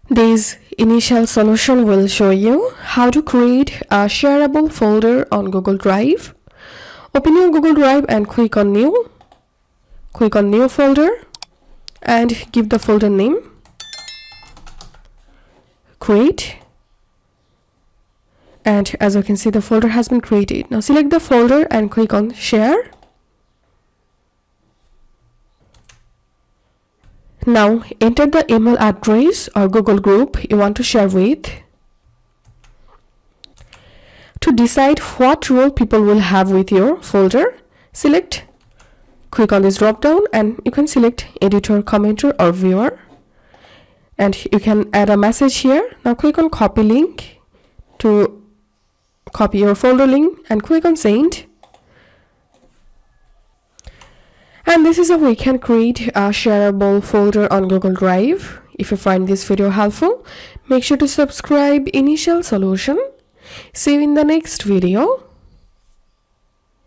This initial solution will show you how to create a shareable folder on Google Drive. Open your Google Drive and click on New. Click on New Folder and give the folder name. Create. And as you can see, the folder has been created. Now select the folder and click on Share. Now enter the email address or Google group you want to share with. To decide what role people will have with your folder, click on this drop down and you can select editor, commenter or viewer. And you can add a message here. Now click on copy link to copy your folder link and click on send. And this is how we can create a shareable folder on Google Drive. If you find this video helpful, make sure to subscribe Initial Solution. See you in the next video.